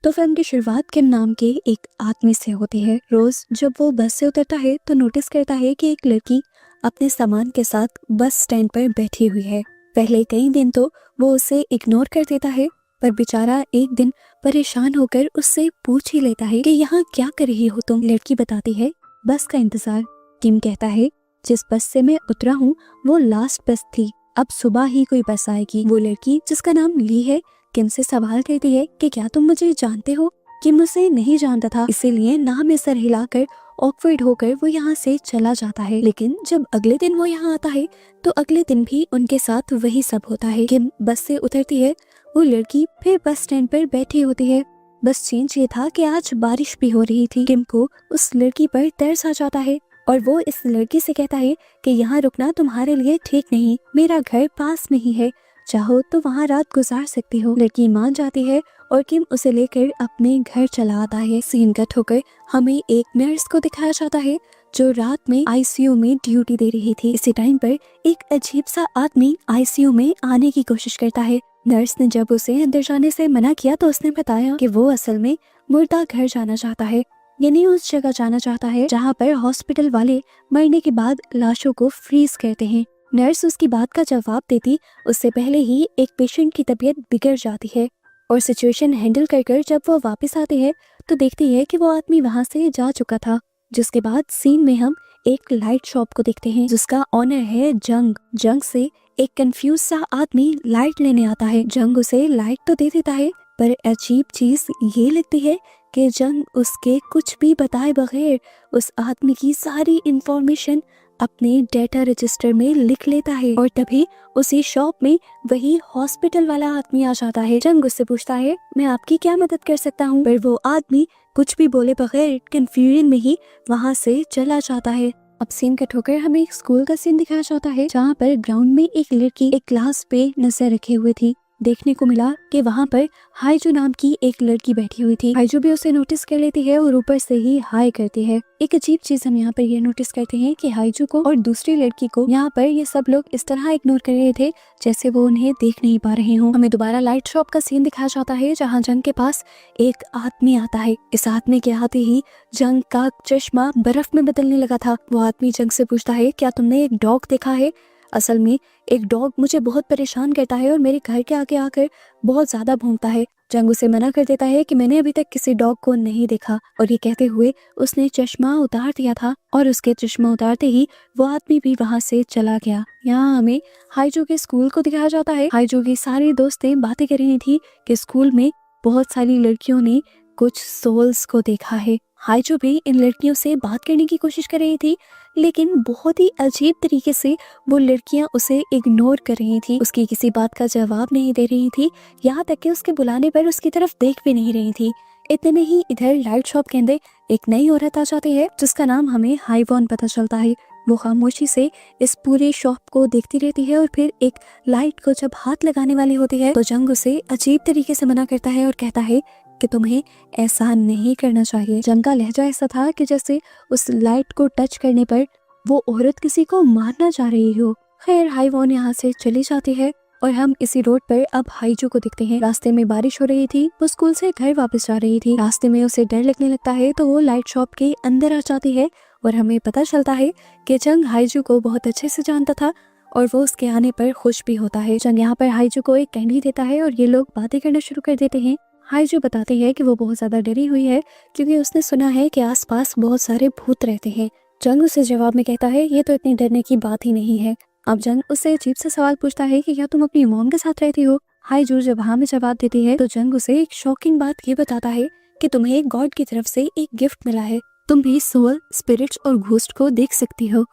तो फिल्म की शुरुआत किम नाम के एक आदमी से होती है। रोज जब वो बस से उतरता है तो नोटिस करता है कि एक लड़की अपने सामान के साथ बस स्टैंड पर बैठी हुई है। पहले कई दिन तो वो उसे इग्नोर कर देता है, पर बेचारा एक दिन परेशान होकर उससे पूछ ही लेता है कि यहाँ क्या कर रही हो तुम। लड़की बताती है, बस का इंतजार। किम कहता है, जिस बस से मैं उतरा हूँ वो लास्ट बस थी, अब सुबह ही कोई बस आएगी। वो लड़की जिसका नाम ली है किम से सवाल करती है कि क्या तुम मुझे जानते हो। किम उसे नहीं जानता था, इसीलिए ना में सर हिलाकर ऑकवर्ड होकर वो यहाँ से चला जाता है। लेकिन जब अगले दिन वो यहाँ आता है तो अगले दिन भी उनके साथ वही सब होता है। किम बस से उतरती है, वो लड़की फिर बस स्टैंड पर बैठी होती है। बस चेंज ये था कि आज बारिश भी हो रही थी। किम को उस लड़की पर तरस आ जाता है और वो इस लड़की से कहता है कि यहाँ रुकना तुम्हारे लिए ठीक नहीं, मेरा घर पास में ही है, चाहो तो वहाँ रात गुजार सकती हो। लड़की मान जाती है और किम उसे लेकर अपने घर चला आता है। सीन कट होकर हमें एक नर्स को दिखाया जाता है जो रात में आईसीयू में ड्यूटी दे रही थी। इसी टाइम पर एक अजीब सा आदमी आईसीयू में आने की कोशिश करता है। नर्स ने जब उसे अंदर जाने से मना किया तो उसने बताया कि वो असल में मुर्दा घर जाना चाहता है, यानी उस जगह जाना चाहता है जहाँ पर हॉस्पिटल वाले मरने के बाद लाशों को फ्रीज करते हैं। नर्स उसकी बात का जवाब देती उससे पहले ही एक पेशेंट की तबीयत बिगड़ जाती है और सिचुएशन हैंडल कर जब वो वापस आती है तो देखती है कि वो आदमी वहाँ से जा चुका था। जिसके बाद सीन में हम एक लाइट शॉप को देखते हैं जिसका ऑनर है जंग। जंग से एक कंफ्यूज सा आदमी लाइट लेने आता है। जंग उसे लाइट तो दे देता है, पर अजीब चीज ये लगती है कि जंग उसके कुछ भी बताए बगैर उस आदमी की सारी इंफॉर्मेशन अपने डेटा रजिस्टर में लिख लेता है। और तभी उसी शॉप में वही हॉस्पिटल वाला आदमी आ जाता है। जंग उससे पूछता है, मैं आपकी क्या मदद कर सकता हूँ, पर वो आदमी कुछ भी बोले बगैर कंफ्यूजन में ही वहाँ से चला जाता है। अब सीन कट होकर हमें एक स्कूल का सीन दिखाया जाता है जहाँ पर ग्राउंड में एक लड़की एक क्लास पे नजर रखे हुए थी। देखने को मिला कि वहाँ पर हाईजू नाम की एक लड़की बैठी हुई थी। हाईजू भी उसे नोटिस कर लेती है और ऊपर से ही हाई करती है। एक अजीब चीज हम यहाँ पर ये नोटिस करते हैं कि हाईजू को और दूसरी लड़की को यहाँ पर ये सब लोग इस तरह इग्नोर कर रहे थे जैसे वो उन्हें देख नहीं पा रहे हों। हमें दोबारा लाइट शॉप का सीन दिखाया जाता है जहाँ जंग के पास एक आदमी आता है। इस आदमी के आते ही जंग का चश्मा बर्फ में बदलने लगा था। वो आदमी जंग से पूछता है, क्या तुमने एक डॉग देखा है? असल में एक डॉग मुझे बहुत परेशान करता है और मेरे घर के आगे आकर बहुत ज्यादा भौंकता है। जंग उसे मना कर देता है कि मैंने अभी तक किसी डॉग को नहीं देखा, और ये कहते हुए उसने चश्मा उतार दिया था और उसके चश्मा उतारते ही वो आदमी भी वहाँ से चला गया। यहाँ हमें हाईजू के स्कूल को दिखाया जाता है। हाईजू की सारी दोस्तें बातें कर रही थी कि स्कूल में बहुत सारी लड़कियों ने कुछ सोल्स को देखा है। हाईजू भी इन लड़कियों से बात करने की कोशिश कर रही थी, लेकिन बहुत ही अजीब तरीके से वो लड़कियां उसे इग्नोर कर रही थी, उसकी किसी बात का जवाब नहीं दे रही थी, यहाँ तक कि उसके बुलाने पर उसकी तरफ देख भी नहीं रही थी। इतने में ही इधर लाइट शॉप के अंदर एक नई औरत आ जाती है जिसका नाम हमें हाईवॉन पता चलता है। वो खामोशी से इस पूरे शॉप को देखती रहती है और फिर एक लाइट को जब हाथ लगाने वाली होती है तो जंग उसे अजीब तरीके से मना करता है और कहता है कि तुम्हें ऐसा नहीं करना चाहिए। जंग का लहजा ऐसा था कि जैसे उस लाइट को टच करने पर वो औरत किसी को मारना चाह रही हो। खैर हाईवॉन यहाँ से चली जाती है और हम इसी रोड पर अब हाईजू को देखते हैं। रास्ते में बारिश हो रही थी, वो स्कूल से घर वापस जा रही थी। रास्ते में उसे डर लगने लगता है तो वो लाइट शॉप के अंदर आ जाती है और हमें पता चलता है कि जंग हाईजू को बहुत अच्छे से जानता था और वो उसके आने पर खुश भी होता है। जंग यहाँ पर हाईजू को एक कैंडी देता है और ये लोग बातें करना शुरू कर देते हैं। हाईजू बताती है कि वो बहुत ज्यादा डरी हुई है क्योंकि उसने सुना है कि आसपास बहुत सारे भूत रहते हैं। जंग उसे जवाब में कहता है, ये तो इतनी डरने की बात ही नहीं है। अब जंग उससे अजीब सा सवाल पूछता है कि क्या तुम अपनी मॉम के साथ रहती हो? हाईजू जब हाँ में जवाब देती है तो जंग उसे एक शॉकिंग बात ये बताता है कि तुम्हें गॉड की तरफ से एक गिफ्ट मिला है, तुम भी सोल, स्पिरिट्स और घोस्ट को देख सकती हो।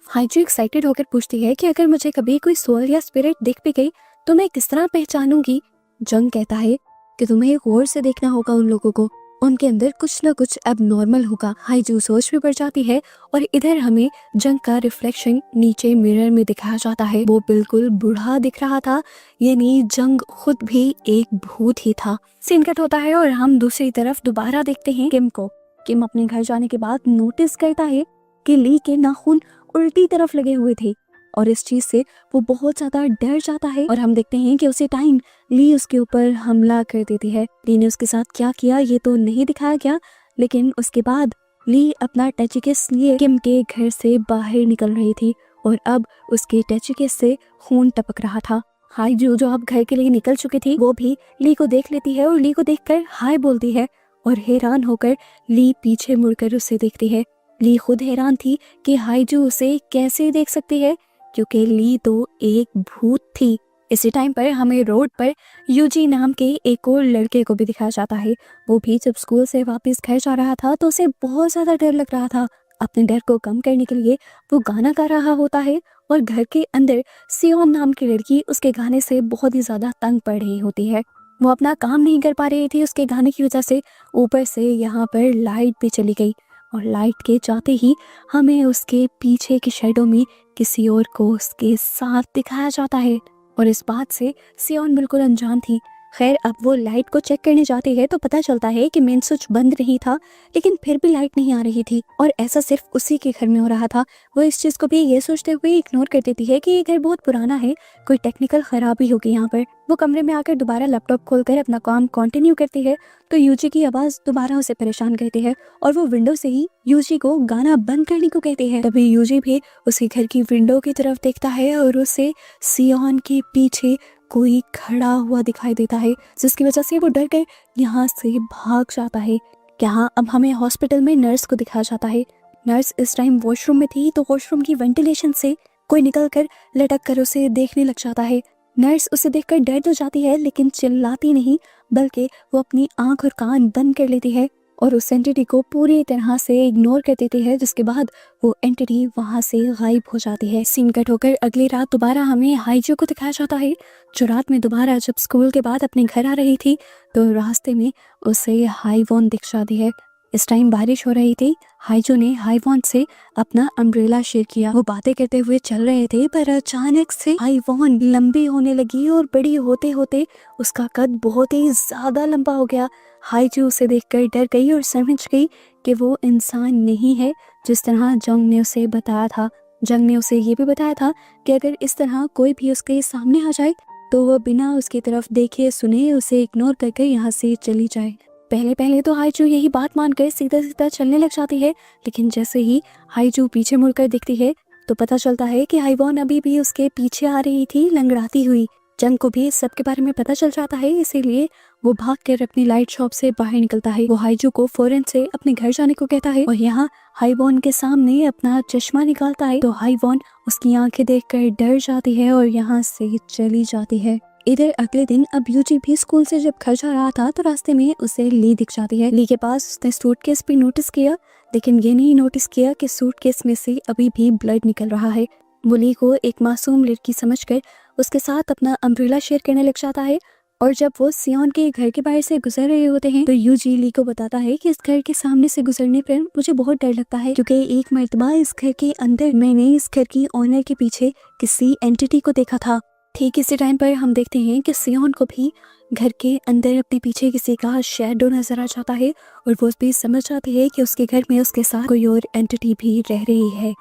हाईजू एक्साइटेड होकर पूछती है कि अगर मुझे कभी कोई सोल या स्पिरिट दिख भी गई तो मैं किस तरह पहचानूंगी? जंग कहता है कि तुम्हें गौर से देखना होगा उन लोगों को, उनके अंदर कुछ न कुछ एबनॉर्मल होगा। हाईजू सोच भी बढ़ जाती है और इधर हमें जंग का रिफ्लेक्शन नीचे मिरर में दिखाया जाता है। वो बिल्कुल बूढ़ा दिख रहा था, यानी जंग खुद भी एक भूत ही था। सीन कट होता है और हम दूसरी तरफ दोबारा देखते हैं किम को। किम अपने घर जाने के बाद नोटिस करता है कि ली के नाखून उल्टी तरफ लगे हुए थे और इस चीज़ से वो बहुत ज़्यादा डर जाता है और हम देखते हैं कि उसी टाइम ली उसके ऊपर हमला कर देती है। ली ने उसके साथ क्या किया ये तो नहीं दिखाया गया, लेकिन उसके बाद ली अपना टचिकेस लिए किम के घर से बाहर निकल रही थी और अब उसके टचिकेस से खून टपक रहा था। हाईजू जो अब घर के लिए निकल चुकी थी वो भी ली को देख लेती है और ली को देखकर हाय बोलती है और हैरान होकर ली पीछे मुड़कर उसे देखती है। ली खुद हैरान थी कि हाईजू उसे कैसे देख सकती है, क्योंकि ली तो एक भूत थी। इसी टाइम पर हमें रोड पर यूजी नाम के एक और लड़के को भी दिखाया जाता है। वो भी जब स्कूल से वापस घर जा रहा था तो उसे बहुत ज़्यादा डर लग रहा था। अपने डर को कम करने के लिए वो गाना गा रहा होता है और घर के अंदर सियोन नाम की लड़की उसके गाने से बहुत ही ज़्यादा तंग पड़ रही होती है। वो अपना काम नहीं कर पा रही थी उसके गाने की वजह से। ऊपर से यहाँ पर लाइट भी चली गई और लाइट के जाते ही हमें उसके पीछे की शैडो में किसी और को उसके साथ दिखाया जाता है और इस बात से सियोन बिल्कुल अनजान थी। खैर अब वो लाइट को चेक करने जाती है तो पता चलता है कि मेन स्विच बंद नहीं था, लेकिन फिर भी लाइट नहीं आ रही थी और ऐसा सिर्फ उसी के घर में हो रहा था। वो इस चीज़ को भी ये सोचते हुए इग्नोर कर देती है कि ये घर बहुत पुराना है, कोई टेक्निकल खराबी होगी यहाँ पर। वो कमरे में आकर दोबारा लैपटॉप खोलकर अपना काम कंटिन्यू करती है तो यूजी की आवाज़ दोबारा उसे परेशान करती है और वो विंडो से ही यूजी को गाना बंद करने को कहती है। तभी यूजी भी उसी घर की विंडो की तरफ देखता है और उसे सियोन के पीछे कोई खड़ा हुआ दिखाई देता है, जिसकी वजह से वो डर कर यहाँ से भाग जाता है। यहाँ अब हमें हॉस्पिटल में नर्स को दिखाया जाता है। नर्स इस टाइम वॉशरूम में थी तो वॉशरूम की वेंटिलेशन से कोई निकल कर लटक कर उसे देखने लग जाता है। नर्स उसे देखकर डर तो जाती है लेकिन चिल्लाती नहीं, बल्कि वो अपनी आंख और कान बंद कर लेती है और उस एंटिटी को पूरी तरह से इग्नोर कर देती है, जिसके बाद वो एंटिटी वहां से गायब हो जाती है। सीन कट होकर अगली रात दोबारा हमें हाईजू को दिखाया जाता है, जो रात में दोबारा जब स्कूल के बाद अपने घर आ रही थी तो रास्ते में उसे हाईवॉन दिख जाती है। इस टाइम बारिश हो रही थी। हाईजू ने हाईवॉन से अपना अम्ब्रेला शेयर किया। वो बातें करते हुए चल रहे थे पर अचानक से हाईवॉन लंबी होने लगी और बड़ी होते होते उसका कद बहुत ही ज्यादा लंबा हो गया। हाईजू उसे देखकर डर गई और समझ गई कि वो इंसान नहीं है जिस तरह जंग ने उसे बताया था। जंग ने उसे ये भी बताया था कि अगर इस तरह कोई भी उसके सामने आ जाए तो वह बिना उसकी तरफ देखे सुने उसे इग्नोर करके यहाँ से चली जाए। पहले पहले तो हाईजू यही बात मानकर सीधा सीधा चलने लग जाती है, लेकिन जैसे ही हाईजू पीछे मुड़कर देखती है तो पता चलता है कि हाईवॉन अभी भी उसके पीछे आ रही थी लंगड़ाती हुई। जंग को भी सबके बारे में पता चल जाता है, इसीलिए वो भागकर अपनी लाइट शॉप से बाहर निकलता है। वो हाईजू को फौरन से अपने घर जाने को कहता है और यहाँ हाईवॉन के सामने अपना चश्मा निकालता है तो हाईवॉन उसकी आंखें देखकर डर जाती है और यहाँ से चली जाती है। इधर अगले दिन अब यूजी भी स्कूल से जब घर जा रहा था तो रास्ते में उसे ली दिख जाती है। ली के पास उसने सूटकेस भी नोटिस किया, लेकिन ये नहीं नोटिस किया कि सूटकेस में से अभी भी ब्लड निकल रहा है। वो ली को एक मासूम लड़की समझकर उसके साथ अपना अम्ब्रेला शेयर करने लग जाता है और जब वो सियोन के घर के बाहर से गुजर रहे होते हैं तो यूजी ली को बताता है कि इस घर के सामने से गुजरने पर मुझे बहुत डर लगता है, क्योंकि एक मर्तबा इस घर के अंदर मैंने इस घर की ओनर के पीछे किसी एंटिटी को देखा था। ठीक इसी टाइम पर हम देखते हैं कि सियोन को भी घर के अंदर अपने पीछे किसी का शैडो नजर आ जाता है और वो भी समझ जाती है कि उसके घर में उसके साथ कोई और एंटिटी भी रह रही है।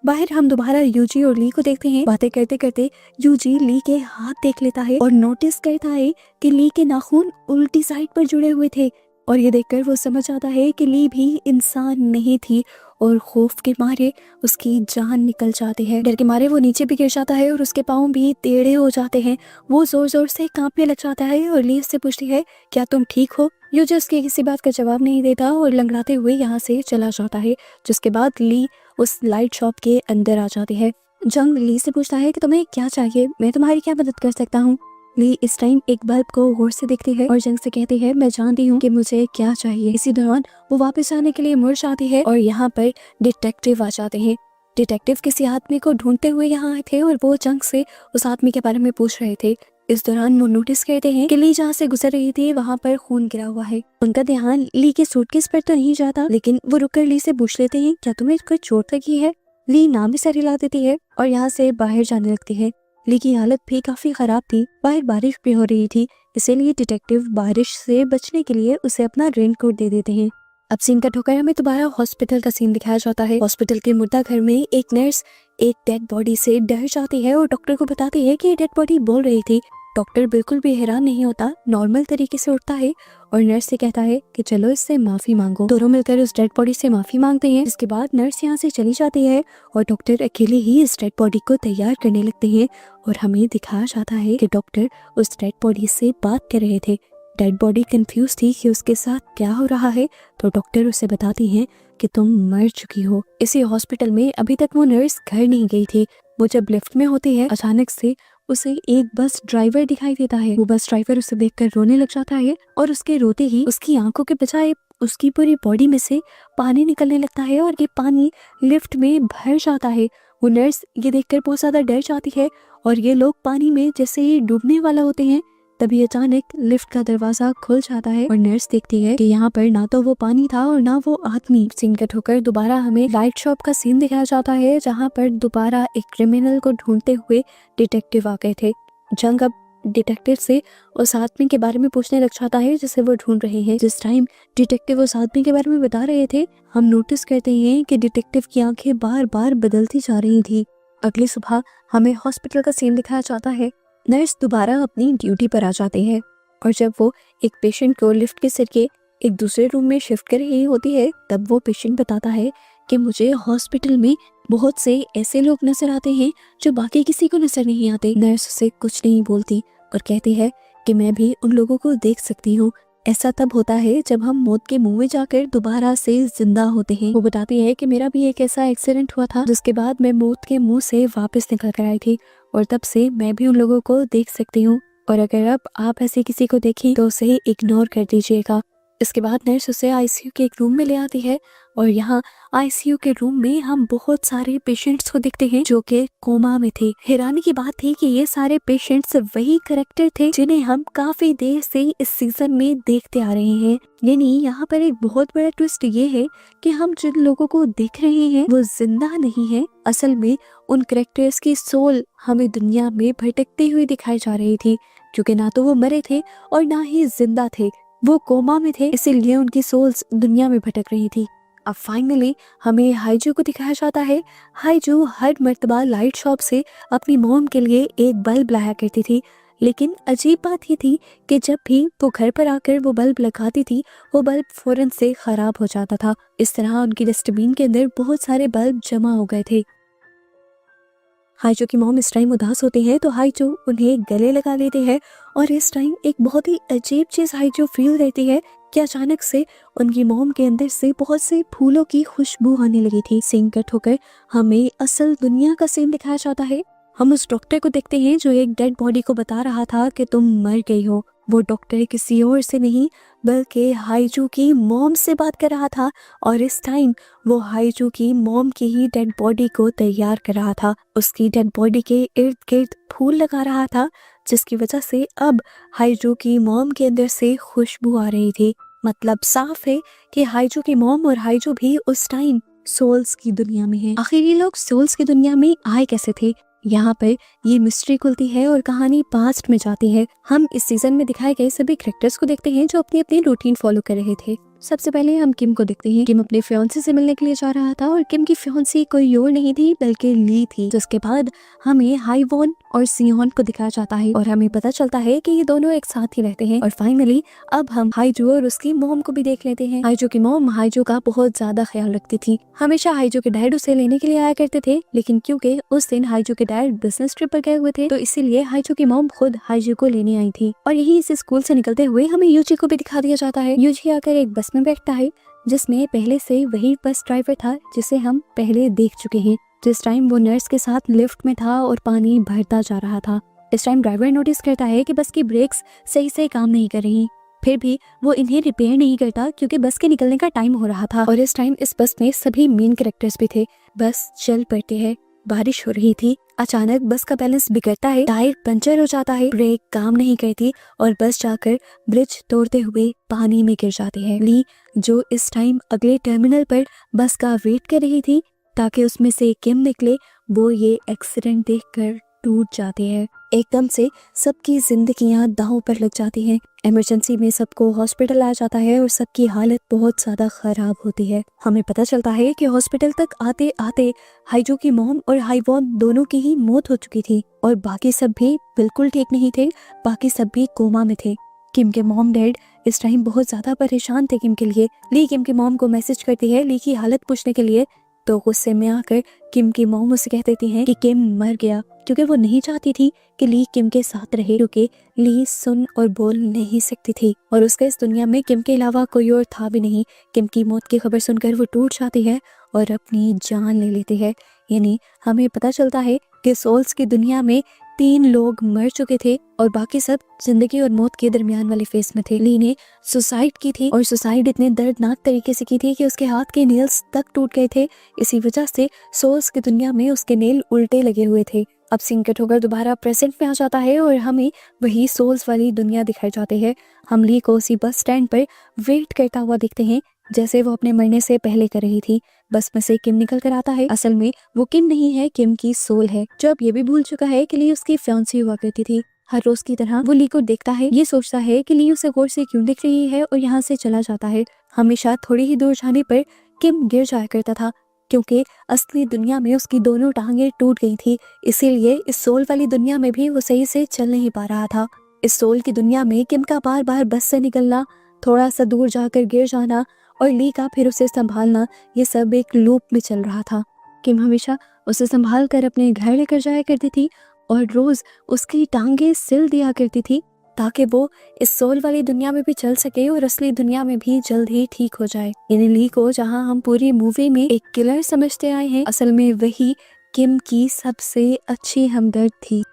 बाहर हम दोबारा यूजी और ली को देखते हैं। बातें करते करते यूजी ली के हाथ देख लेता है और नोटिस करता है कि ली के नाखून उल्टी साइड पर जुड़े हुए थे और ये देखकर वो समझ आता है कि ली भी इंसान नहीं थी और खौफ के मारे उसकी जान निकल जाती है। डर के मारे वो नीचे भी गिर जाता है और उसके पाँव भी टेढ़े हो जाते हैं। वो जोर जोर से कांपने लग जाता है और ली उससे पूछती है क्या तुम ठीक हो? यूजी उसकी किसी बात का जवाब नहीं देता और लंगड़ाते हुए यहाँ से चला जाता है, जिसके बाद ली उस लाइट शॉप के अंदर आ जाती है। जंग ली से पूछता है कि तुम्हें क्या चाहिए, मैं तुम्हारी क्या मदद कर सकता हूँ। ली इस टाइम एक बल्ब को गौर से देखती है और जंग से कहती है मैं जानती हूँ कि मुझे क्या चाहिए। इसी दौरान वो वापस आने के लिए मुड़ जाती है और यहाँ पर डिटेक्टिव आ जाते हैं। डिटेक्टिव किसी आदमी को ढूंढते हुए यहाँ आए थे और वो जंग से उस आदमी के बारे में पूछ रहे थे। इस दौरान वो नोटिस करते हैं कि ली जहाँ से गुजर रही थी वहाँ पर खून गिरा हुआ है। उनका ध्यान ली के सूटकेस पर तो नहीं जाता, लेकिन वो रुककर ली से पूछ लेते हैं क्या तुम्हें कोई चोट लगी है। ली नाम ही सर हिला देती है और यहाँ से बाहर जाने लगती है। ली की हालत भी काफी खराब थी, बाहर बारिश भी हो रही थी, इसीलिए डिटेक्टिव बारिश से बचने के लिए उसे अपना रेनकोट दे देते हैं। अब सीन कट होकर हमें दोबारा हॉस्पिटल का सीन दिखाया जाता है। हॉस्पिटल के मुर्दा घर में एक नर्स एक डेड बॉडी से डर जाती है और डॉक्टर को बताती है कि डेड बॉडी बोल रही थी। डॉक्टर बिल्कुल भी हैरान नहीं होता, नॉर्मल तरीके से उठता है और नर्स से कहता है कि चलो इससे माफी मांगो। दोनों मिलकर उस डेड बॉडी से माफी मांगते हैं। इसके बाद नर्स यहाँ से चली जाती है और डॉक्टर अकेले ही इस डेड बॉडी को तैयार करने लगते हैं और हमें दिखाया जाता है कि डॉक्टर उस डेड बॉडी से बात कर रहे थे। डेड बॉडी कंफ्यूज थी कि उसके साथ क्या हो रहा है, तो डॉक्टर उसे बताती हैं कि तुम मर चुकी हो। इसी हॉस्पिटल में अभी तक वो नर्स घर नहीं गई थी। वो जब लिफ्ट में होती है, अचानक से उसे एक बस ड्राइवर दिखाई देता है। वो बस ड्राइवर उसे देखकर रोने लग जाता है और उसके रोते ही उसकी आंखों के बजाय उसकी पूरी बॉडी में से पानी निकलने लगता है और ये पानी लिफ्ट में भर जाता है। वो नर्स ये देखकर बहुत ज्यादा डर जाती है और ये लोग पानी में जैसे ही डूबने वाला होते हैं, तभी अचानक लिफ्ट का दरवाजा खुल जाता है और नर्स देखती है कि यहाँ पर ना तो वो पानी था और ना वो आदमी। सीन कट होकर दोबारा हमें लाइट शॉप का सीन दिखाया जाता है, जहाँ पर दोबारा एक क्रिमिनल को ढूंढते हुए डिटेक्टिव आ गए थे। जंग अब डिटेक्टिव से उस आदमी के बारे में पूछने लग जाता है जिसे वो ढूंढ रहे हैं। जिस टाइम डिटेक्टिव उस आदमी के बारे में बता रहे थे, हम नोटिस करते हैं कि डिटेक्टिव की आंखें बार बार बदलती जा रही थी। अगली सुबह हमें हॉस्पिटल का सीन दिखाया जाता है। नर्स दोबारा अपनी ड्यूटी पर आ जाते हैं और जब वो एक पेशेंट को लिफ्ट के जरिए एक दूसरे रूम में शिफ्ट कर रही होती है, तब वो पेशेंट बताता है कि मुझे हॉस्पिटल में बहुत से ऐसे लोग नजर आते हैं जो बाकी किसी को नजर नहीं आते। नर्स उसे कुछ नहीं बोलती और कहती है कि मैं भी उन लोगों को देख सकती हूँ। ऐसा तब होता है जब हम मौत के मुंह में जाकर दोबारा से जिंदा होते हैं। वो बताती है कि मेरा भी एक ऐसा एक्सीडेंट हुआ था जिसके बाद मैं मौत के मुंह से वापस निकल कर आई थी और तब से मैं भी उन लोगों को देख सकती हूँ और अगर अब आप ऐसे किसी को देखें तो उसे इग्नोर कर दीजिएगा। इसके बाद नर्स उसे आईसीयू के एक रूम में ले आती है और यहाँ आईसीयू के रूम में हम बहुत सारे पेशेंट्स को देखते हैं जो कि कोमा में थे। हैरानी की बात थी कि ये सारे पेशेंट्स वही कैरेक्टर थे जिन्हें हम काफी देर से इस सीजन में देखते आ रहे हैं। यानी यहाँ पर एक बहुत बड़ा ट्विस्ट ये है कि हम जिन लोगों को देख रहे हैं वो जिंदा नहीं है, असल में उन कैरेक्टर्स की सोल हमें दुनिया में भटकती हुई दिखाई जा रही थी, क्योंकि ना तो वो मरे थे और ना ही जिंदा थे, वो कोमा में थे, इसीलिए उनकी सोल्स दुनिया में भटक रही थी। अब फाइनली हमें हाईजू को दिखाया जाता है। हाईजू हर मर्तबा लाइट शॉप से अपनी मॉम के लिए एक बल्ब लाया करती थी, लेकिन अजीब बात ये थी कि जब भी वो घर पर आकर वो बल्ब लगाती थी, वो बल्ब फौरन से खराब हो जाता था। इस तरह उनकी डस्टबिन के अंदर बहुत सारे बल्ब जमा हो गए थे। हाईजू की मॉम इस टाइम उदास होती है तो हाईजू उन्हें गले लगा लेते हैं और इस टाइम एक बहुत ही अजीब चीज हाईजू फील करती है कि अचानक से उनकी मॉम के अंदर से बहुत से फूलों की खुशबू आने लगी थी। सीन कट होकर हमें असल दुनिया का सीन दिखाया जाता है। हम उस डॉक्टर को देखते हैं जो एक डेड बॉडी को बता रहा था कि तुम मर गई हो। वो डॉक्टर किसी और से नहीं बल्कि हाईजू की मॉम से बात कर रहा था और इस टाइम वो हाईजू की मॉम की ही डेड बॉडी को तैयार कर रहा था। उसकी डेड बॉडी के इर्द गिर्द फूल लगा रहा था, जिसकी वजह से अब हाईजू की मॉम के अंदर से खुशबू आ रही थी। मतलब साफ है कि हाईजू की मॉम और हाईजू भी उस टाइम सोल्स की दुनिया में है। आखिर ये लोग सोल्स की दुनिया में आए कैसे थे? यहाँ पर ये मिस्ट्री खुलती है और कहानी पास्ट में जाती है। हम इस सीजन में दिखाए गए सभी कैरेक्टर्स को देखते हैं जो अपनी अपनी रूटीन फॉलो कर रहे थे। सबसे पहले हम किम को देखते हैं। किम अपने फियांसे से मिलने के लिए जा रहा था और किम की फियांसी कोई और नहीं थी बल्कि ली थी। जिसके बाद हमें हाईवॉन और सियोन को दिखाया जाता है और हमें पता चलता है कि ये दोनों एक साथ ही रहते हैं। और फाइनली अब हम हाईजू और उसकी मॉम को भी देख लेते हैं। हाईजू की मॉम हाईजू का बहुत ज्यादा ख्याल रखती थी। हमेशा हाईजू के डैड उसे लेने के लिए आया करते थे, लेकिन क्योंकि उस दिन हाईजू के डैड बिजनेस ट्रिप पर गए हुए थे तो इसीलिए हाईजू की मॉम खुद हाईजू को लेने आई थी। और यही इस स्कूल से निकलते हुए हमें यूजी को भी दिखा दिया जाता है। यूजी आकर एक बस में बैठता है जिसमें पहले से वही बस ड्राइवर था जिसे हम पहले देख चुके हैं। जिस टाइम वो नर्स के साथ लिफ्ट में था और पानी भरता जा रहा था, इस टाइम ड्राइवर नोटिस करता है कि बस की ब्रेक्स सही से काम नहीं कर रही। फिर भी वो इन्हें रिपेयर नहीं करता क्योंकि बस के निकलने का टाइम हो रहा था। और इस टाइम इस बस में सभी मेन कैरेक्टर्स भी थे। बस चल पड़ते हैं। बारिश हो रही थी। अचानक बस का बैलेंस बिगड़ता है, टायर पंचर हो जाता है, ब्रेक काम नहीं करती और बस जाकर ब्रिज तोड़ते हुए पानी में गिर जाती है। ली जो इस टाइम अगले टर्मिनल पर बस का वेट कर रही थी ताकि उसमें से किम निकले, वो ये एक्सीडेंट देखकर टूट जाती है। एकदम से सबकी जिंदगियां दांव पर लग जाती हैं। इमरजेंसी में सबको हॉस्पिटल लाया जाता है और सबकी हालत बहुत ज्यादा खराब होती है। हमें पता चलता है कि हॉस्पिटल तक आते आते हाइजो की मॉम और हाईवॉन दोनों की ही मौत हो चुकी थी और बाकी सब भी बिल्कुल ठीक नहीं थे। बाकी सब भी कोमा में थे। किम के मॉम डैड इस टाइम बहुत ज्यादा परेशान थे किम के लिए। ली किम की मॉम को मैसेज करती है ली की हालत पूछने के लिए, तो गुस्से में आकर किम की मॉम उसे कह देती हैं कि किम मर गया, क्योंकि वो नहीं चाहती थी कि ली किम के साथ रहे, क्योंकि ली सुन और बोल नहीं सकती थी और उसका इस दुनिया में किम के अलावा कोई और था भी नहीं। किम की मौत की खबर सुनकर वो टूट जाती है और अपनी जान ले लेती है। यानी हमें पता चलता है कि सोल्स की दुनिया में 3 लोग मर चुके थे और बाकी सब जिंदगी और मौत के दरमियान वाले फेस में थे। ली ने सुसाइड की थी और सुसाइड इतने दर्दनाक तरीके से की थी कि उसके हाथ के नेल्स तक टूट गए थे। इसी वजह से सोल्स की दुनिया में उसके नेल उल्टे लगे हुए थे। अब सीन कट होकर दोबारा प्रेजेंट में आ जाता है और हमें वही सोल्स वाली दुनिया दिखाई जाती है। हम ली को उसी बस स्टैंड पर वेट करता हुआ देखते हैं जैसे वो अपने मरने से पहले कर रही थी। बस में से किम निकल कर आता है। असल में वो किम नहीं है, किम की सोल है, जो अब ये भी भूल चुका है कि ली उसकी फियांसी हुआ करती थी। हर रोज की तरह वो ली को देखता है, ये सोचता है कि ली उसे गौर से क्यों देख रही है और यहाँ से चला जाता है। हमेशा थोड़ी ही दूर जाने पर किम गिर जाया करता था, क्योंकि असली दुनिया में उसकी दोनों टांगें टूट गई थी। इसीलिए इस सोल वाली दुनिया में भी वो सही से चल नहीं पा रहा था। इस सोल की दुनिया में किम का बार बार बस से निकलना, थोड़ा सा दूर जाकर गिर जाना और ली का फिर उसे संभालना, ये सब एक लूप में चल रहा था। किम हमेशा उसे संभाल कर अपने घर लेकर जाया करती थी और रोज उसकी टांगें सिल दिया करती थी ताकि वो इस सोल वाली दुनिया में भी चल सके और असली दुनिया में भी जल्द ही ठीक हो जाए। यानी ली को जहां हम पूरी मूवी में एक किलर समझते आए हैं, असल में वही किम की सबसे अच्छी हमदर्द थी।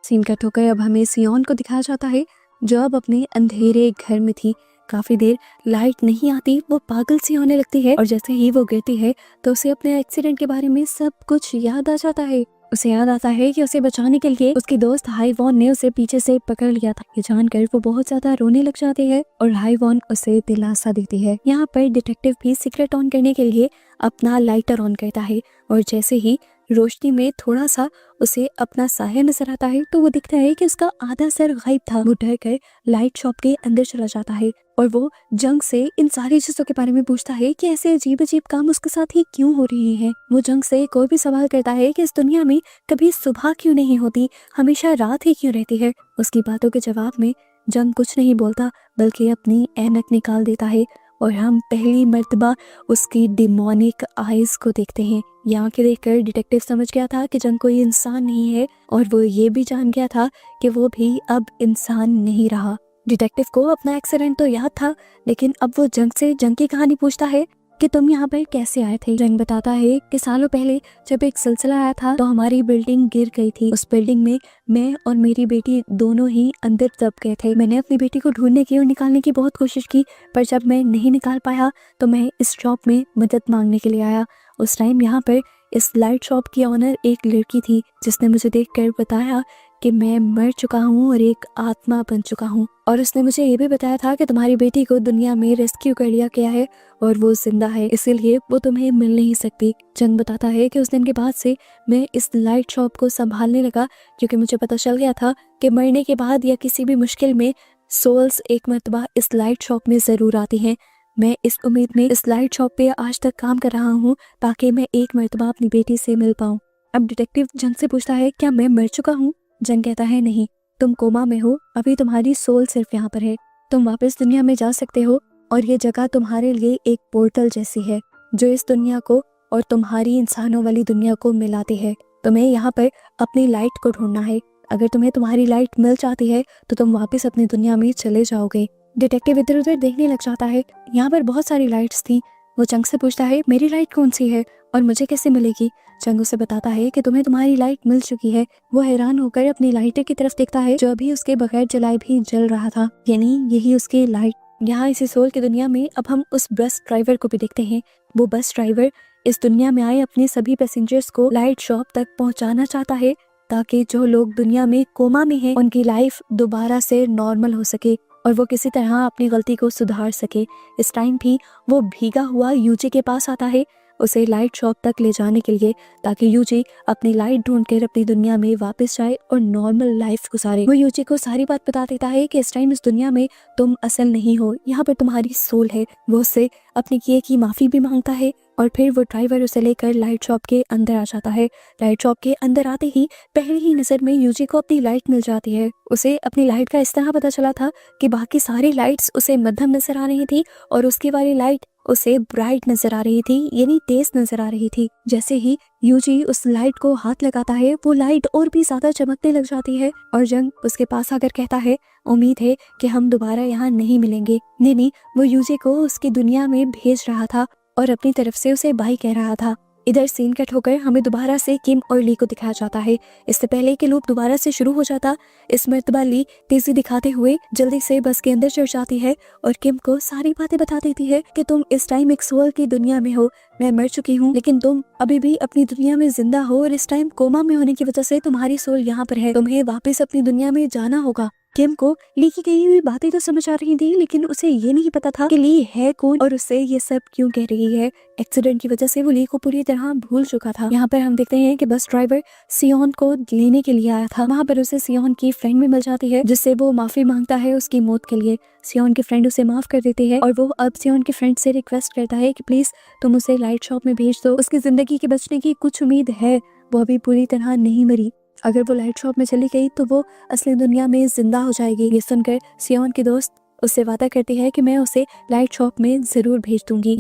सीन कट होकर अब हमें सियोन को दिखाया जाता है जो अब अपने अंधेरे घर में थी। काफी देर लाइट नहीं आती, वो पागल सी होने लगती है और जैसे ही वो गिरती है तो उसे अपने एक्सीडेंट के बारे में सब कुछ याद आ जाता है। उसे याद आता है कि उसे बचाने के लिए उसकी दोस्त हाईवॉन ने उसे पीछे से पकड़ लिया था। ये जानकर वो बहुत ज्यादा रोने लग जाती है और हाईवॉन उसे दिलासा देती है। यहाँ पर डिटेक्टिव भी सीक्रेट ऑन करने के लिए अपना लाइटर ऑन करता है और जैसे ही रोशनी में थोड़ा सा उसे अपना साया नजर आता है तो वो दिखता है कि उसका आधा सर गायब था। वो डर कर लाइट शॉप के अंदर चला जाता है और वो जंग से इन सारी चीजों के बारे में पूछता है कि ऐसे अजीब अजीब काम उसके साथ ही क्यों हो रहे हैं। वो जंग से कोई भी सवाल करता है कि इस दुनिया में कभी सुबह क्यों नहीं होती, हमेशा रात ही क्यों रहती है। उसकी बातों के जवाब में जंग कुछ नहीं बोलता बल्कि अपनी ऐनक निकाल देता है और हम पहली मर्तबा उसकी डिमोनिक आइज को देखते हैं। यहाँ के देखकर डिटेक्टिव समझ गया था कि जंग कोई इंसान नहीं है और वो ये भी जान गया था कि वो भी अब इंसान नहीं रहा। डिटेक्टिव को अपना एक्सीडेंट तो याद था, लेकिन अब वो जंग से जंग की कहानी पूछता है कि तुम यहाँ पर कैसे आए थे। जंग बताता है कि सालों पहले जब एक सिलसिला आया था तो हमारी बिल्डिंग गिर गई थी। उस बिल्डिंग में मैं और मेरी बेटी दोनों ही अंदर दब गए थे। मैंने अपनी बेटी को ढूंढने की और निकालने की बहुत कोशिश की, पर जब मैं नहीं निकाल पाया तो मैं इस शॉप में मदद मांगने के लिए आया। उस टाइम यहाँ पर इस लाइट शॉप की ऑनर एक लड़की थी जिसने मुझे देखकर बताया कि मैं मर चुका हूँ और एक आत्मा बन चुका हूँ, और उसने मुझे ये भी बताया था कि तुम्हारी बेटी को दुनिया में रेस्क्यू कर लिया गया है और वो जिंदा है, इसीलिए वो तुम्हें मिल नहीं सकती। जंग बताता है कि उस दिन के बाद से मैं इस लाइट शॉप को संभालने लगा क्योंकि मुझे पता चल गया था कि मरने के बाद या किसी भी मुश्किल में सोल्स एक मर्तबा इस लाइट शॉप में जरूर आती हैं। मैं इस उम्मीद में इस लाइट शॉप पे आज तक काम कर रहा हूँ ताकि मैं एक मर्तबा अपनी बेटी से मिल पाऊँ। अब डिटेक्टिव जंग से पूछता है क्या मैं मर चुका हूँ। जंग कहता है नहीं, तुम कोमा में हो, अभी तुम्हारी सोल सिर्फ यहाँ पर है। तुम वापस दुनिया में जा सकते हो और ये जगह तुम्हारे लिए एक पोर्टल जैसी है जो इस दुनिया को और तुम्हारी इंसानों वाली दुनिया को मिलाती है। तुम्हें यहाँ पर अपनी लाइट को ढूंढना है। अगर तुम्हें तुम्हारी लाइट मिल जाती है तो तुम वापस अपनी दुनिया में चले जाओगे। डिटेक्टिव इधर उधर देखने लग जाता है। यहाँ पर बहुत सारी लाइट्स थी। वो जंग से पूछता है मेरी लाइट कौन सी है और मुझे कैसे मिलेगी। जंग उसे बताता है कि तुम्हें तुम्हारी लाइट मिल चुकी है। वो हैरान होकर अपनी लाइटर की तरफ देखता है जो अभी उसके बगैर जलाए भी जल रहा था, यानी यही उसकी लाइट। यहाँ इसी सोल की दुनिया में अब हम उस बस ड्राइवर को भी देखते हैं। वो बस ड्राइवर इस दुनिया में आए अपने सभी पैसेंजर्स को लाइट शॉप तक पहुँचाना चाहता है ताकि जो लोग दुनिया में कोमा में हैं उनकी लाइफ दोबारा से नॉर्मल हो सके और वो किसी तरह अपनी गलती को सुधार सके। इस टाइम भी वो भीगा हुआ यूजी के पास आता है। उसे लाइट शॉप तक ले जाने के लिए, ताकि यूजी अपनी लाइट ढूंढकर अपनी दुनिया में वापस जाए और नॉर्मल लाइफ गुजारे। वो यूजी को सारी बात बता देता है कि इस टाइम इस दुनिया में तुम असल नहीं हो, यहाँ पर तुम्हारी सोल है। वो उससे अपनी किए की माफी भी मांगता है और फिर वो ड्राइवर उसे लेकर लाइट शॉप के अंदर आ जाता है। लाइट शॉप के अंदर आते ही पहली ही नजर में यूजी को अपनी लाइट मिल जाती है। उसे अपनी लाइट का इस तरह पता चला था कि बाकी सारी लाइट्स उसे मध्यम नजर आ रही थी और उसकी वाली लाइट उसे ब्राइट नजर आ रही थी, यानी तेज नजर आ रही थी। जैसे ही यूजी उस लाइट को हाथ लगाता है, वो लाइट और भी ज्यादा चमकने लग जाती है और जंग उसके पास आकर कहता है, उम्मीद है कि हम दोबारा यहाँ नहीं मिलेंगे। नहीं, वो यूजी को उसकी दुनिया में भेज रहा था और अपनी तरफ से उसे बाय कह रहा था। इधर सीन कट होकर हमें दोबारा से किम और ली को दिखाया जाता है। इससे पहले कि लूप दोबारा से शुरू हो जाता, इस मर्तबा ली तेजी दिखाते हुए जल्दी से बस के अंदर चढ़ जाती है और किम को सारी बातें बता देती है कि तुम इस टाइम एक सोल की दुनिया में हो, मैं मर चुकी हूँ, लेकिन तुम अभी भी अपनी दुनिया में जिंदा हो और इस टाइम कोमा में होने की वजह से तुम्हारी सोल यहाँ पर है, तुम्हें वापस अपनी दुनिया में जाना होगा। किम को ली की कही हुई बातें तो समझ आ रही थी, लेकिन उसे ये नहीं पता था कि ली है कौन और उससे ये सब क्यों कह रही है। एक्सीडेंट की वजह से वो ली को पूरी तरह भूल चुका था। यहाँ पर हम देखते हैं कि बस ड्राइवर सियोन को लेने के लिए आया था। वहाँ पर उसे सियोन की फ्रेंड भी मिल जाती है, जिससे वो माफी मांगता है उसकी मौत के लिए। सियोन की फ्रेंड उसे माफ कर देती है और वो अब सियोन की फ्रेंड से रिक्वेस्ट करता है कि प्लीज तुम उसे लाइट शॉप में भेज दो, उसकी जिंदगी के बचने की कुछ उम्मीद है, वो अभी पूरी तरह नहीं मरी। अगर वो लाइट शॉप में चली गई तो वो असली दुनिया में जिंदा हो जाएगी। ये सुनकर सियोन की दोस्त उससे वादा करती है कि मैं उसे लाइट शॉप में जरूर भेज दूंगी।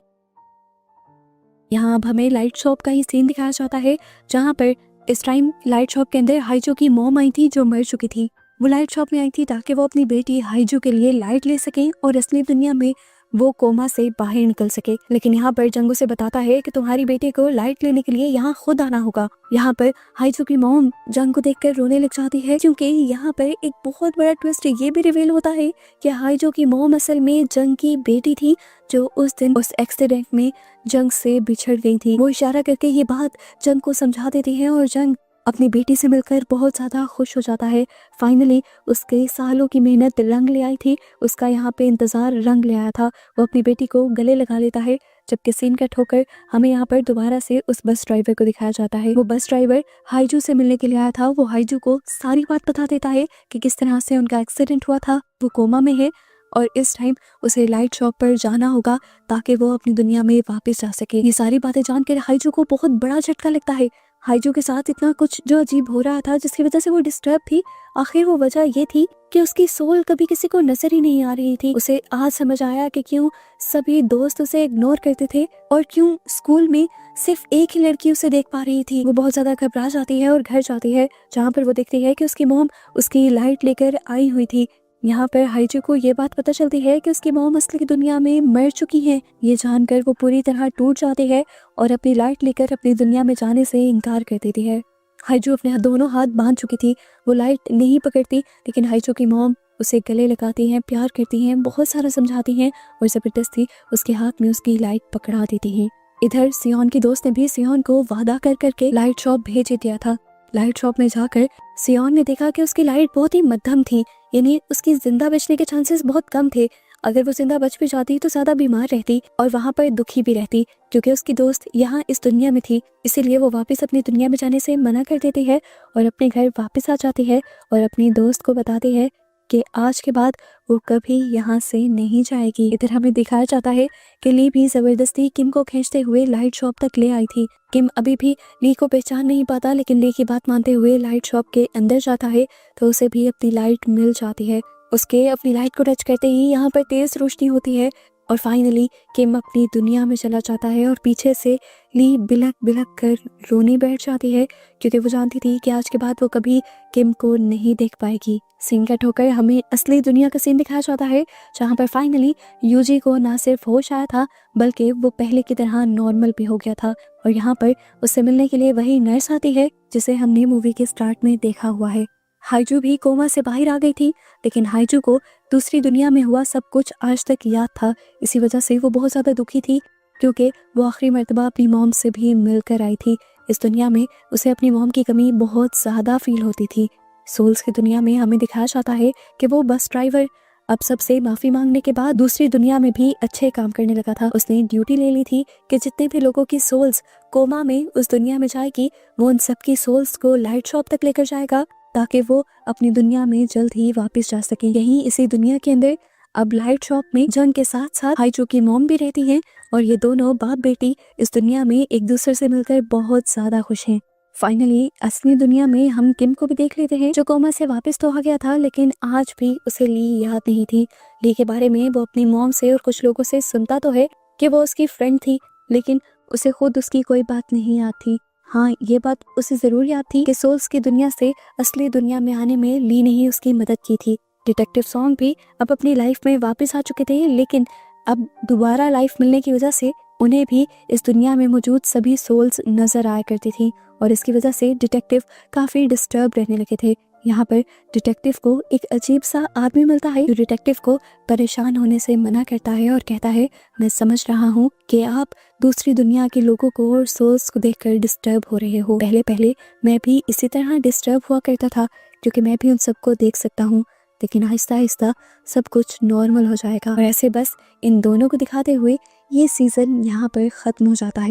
यहाँ अब हमें लाइट शॉप का ही सीन दिखाया जाता है, जहाँ पर इस टाइम लाइट शॉप के अंदर हाइजो की मॉम आई थी जो मर चुकी थी। वो लाइट शॉप में आई थी ताकि वो अपनी बेटी हाइजो के लिए लाइट ले सके और असली दुनिया में वो कोमा से बाहर निकल सके। लेकिन यहाँ पर जंगू से बताता है कि तुम्हारी बेटी को लाइट लेने के लिए यहाँ खुद आना होगा। यहाँ पर हाइजो की मॉम जंग को देखकर रोने लग जाती है, क्योंकि यहाँ पर एक बहुत बड़ा ट्विस्ट ये भी रिवील होता है कि हाइजो की मॉम असल में जंग की बेटी थी, जो उस दिन उस एक्सीडेंट में जंग से बिछड़ गई थी। वो इशारा करके ये बात जंग को समझा देती है और जंग अपनी बेटी से मिलकर बहुत ज्यादा खुश हो जाता है। फाइनली उसके सालों की मेहनत रंग ले आई थी, उसका यहाँ पे इंतजार रंग ले आया था। वो अपनी बेटी को गले लगा लेता है। जबकि सीन कट होकर हमें यहाँ पर दोबारा से उस बस ड्राइवर को दिखाया जाता है। वो बस ड्राइवर हाइजू से मिलने के लिए आया था। वो हाइजू को सारी बात बता देता है कि किस तरह से उनका एक्सीडेंट हुआ था, वो कोमा में है और इस टाइम उसे लाइट शॉप पर जाना होगा ताकि वो अपनी दुनिया में वापस जा सके। ये सारी बातें जानकर हाइजू को बहुत बड़ा झटका लगता है। हाइजू के साथ इतना कुछ जो अजीब हो रहा था, जिसकी वजह से वो डिस्टर्ब थी, आखिर वो वजह ये थी कि उसकी सोल कभी किसी को नजर ही नहीं आ रही थी। उसे आज समझ आया कि क्यों सभी दोस्त उसे इग्नोर करते थे और क्यों स्कूल में सिर्फ एक ही लड़की उसे देख पा रही थी। वो बहुत ज्यादा घबरा जाती है और घर जाती है, जहाँ पर वो देखती है कि उसकी मॉम उसकी लाइट लेकर आई हुई थी। यहाँ पर हाइजू को ये बात पता चलती है कि उसकी मॉम असली दुनिया में मर चुकी है। ये जानकर वो पूरी तरह टूट जाती है और अपनी लाइट लेकर अपनी दुनिया में जाने से इनकार कर देती है। हाइजू अपने दोनों हाथ बांध चुकी थी, वो लाइट नहीं पकड़ती, लेकिन हाइजू की मॉम उसे गले लगाती हैं, प्यार करती हैं, बहुत सारा समझाती हैं और जबरदस्ती उसके हाथ में उसकी लाइट पकड़ा देती हैं। इधर सियोन की दोस्त ने भी सियोन को वादा कर करके लाइट शॉप भेज दिया था। लाइट शॉप में जाकर सियोन ने देखा कि उसकी लाइट बहुत ही मध्यम थी, यानी उसकी जिंदा बचने के चांसेस बहुत कम थे। अगर वो जिंदा बच भी जाती तो ज्यादा बीमार रहती और वहाँ पर दुखी भी रहती, क्योंकि उसकी दोस्त यहाँ इस दुनिया में थी। इसीलिए वो वापस अपनी दुनिया में जाने से मना कर देती है और अपने घर वापस आ जाती है और अपनी दोस्त को बताती है कि आज के बाद वो कभी यहाँ से नहीं जाएगी। इधर हमें दिखाया जाता है कि ली भी जबरदस्ती किम को खींचते हुए लाइट शॉप तक ले आई थी। किम अभी भी ली को पहचान नहीं पाता, लेकिन ली की बात मानते हुए लाइट शॉप के अंदर जाता है तो उसे भी अपनी लाइट मिल जाती है। उसके अपनी लाइट को टच करते ही यहाँ पर तेज रोशनी होती है और फाइनली किम अपनी दुनिया में चला जाता है और पीछे से ली बिलक बिलक कर रोने बैठ जाती है, क्योंकि वो जानती थी कि आज के बाद वो कभी किम को नहीं देख पाएगी। सीन कट होकर हमें असली दुनिया का सीन दिखाया जाता है, जहाँ पर फाइनली यूजी को ना सिर्फ होश आया था बल्कि वो पहले की तरह नॉर्मल भी हो गया था और यहाँ पर उससे मिलने के लिए वही नर्स आती है जिसे हमने मूवी के स्टार्ट में देखा हुआ है। हाइजू भी कोमा से बाहर आ गई थी, लेकिन हाइजू को दूसरी दुनिया में हुआ सब कुछ आज तक याद था। इसी वजह से वो बहुत ज़्यादा दुखी थी, क्योंकि वो आखिरी मर्तबा अपनी मॉम से भी मिलकर आई थी। इस दुनिया में उसे अपनी मॉम की कमी बहुत ज़्यादा फील होती थी। सोल्स की दुनिया में हमें दिखाया जाता है कि वो बस ड्राइवर अब सबसे माफी मांगने के बाद दूसरी दुनिया में भी अच्छे काम करने लगा था। उसने ड्यूटी ले ली थी कि जितने भी लोगों की सोल्स कोमा में उस दुनिया में जाएगी, वो उन सबकी सोल्स को लाइट शॉप तक लेकर जाएगा ताकि वो अपनी दुनिया में जल्द ही वापस जा सके। यहीं इसी दुनिया के अंदर अब लाइट शॉप में जंग के साथ साथ हाइजू की मॉम भी रहती हैं और ये दोनों बाप बेटी इस दुनिया में एक दूसरे से मिलकर बहुत ज्यादा खुश हैं। फाइनली असली दुनिया में हम किम को भी देख लेते हैं, जो कोमा से वापस तो आ गया था लेकिन आज भी उसे ली याद नहीं थी। ली के बारे में वो अपनी मॉम से और कुछ लोगों से सुनता तो है कि वो उसकी फ्रेंड थी, लेकिन उसे खुद उसकी कोई बात नहीं याद थी। हाँ, ये बात उसे जरूर याद थी कि सोल्स की दुनिया से असली दुनिया में आने में ली ने ही उसकी मदद की थी। डिटेक्टिव सॉन्ग भी अब अपनी लाइफ में वापस आ चुके थे, लेकिन अब दोबारा लाइफ मिलने की वजह से उन्हें भी इस दुनिया में मौजूद सभी सोल्स नजर आया करती थी और इसकी वजह से डिटेक्टिव काफी डिस्टर्ब रहने लगे थे। यहाँ पर डिटेक्टिव को एक अजीब सा आदमी मिलता है जो डिटेक्टिव को परेशान होने से मना करता है और कहता है, मैं समझ रहा हूँ कि आप दूसरी दुनिया के लोगों को और सोल्स को देखकर डिस्टर्ब हो रहे हो। पहले पहले मैं भी इसी तरह डिस्टर्ब हुआ करता था क्योंकि मैं भी उन सबको देख सकता हूँ, लेकिन आहिस्ता आहिस्ता सब कुछ नॉर्मल हो जाएगा। और ऐसे बस इन दोनों को दिखाते हुए ये सीजन यहाँ पर खत्म हो जाता है।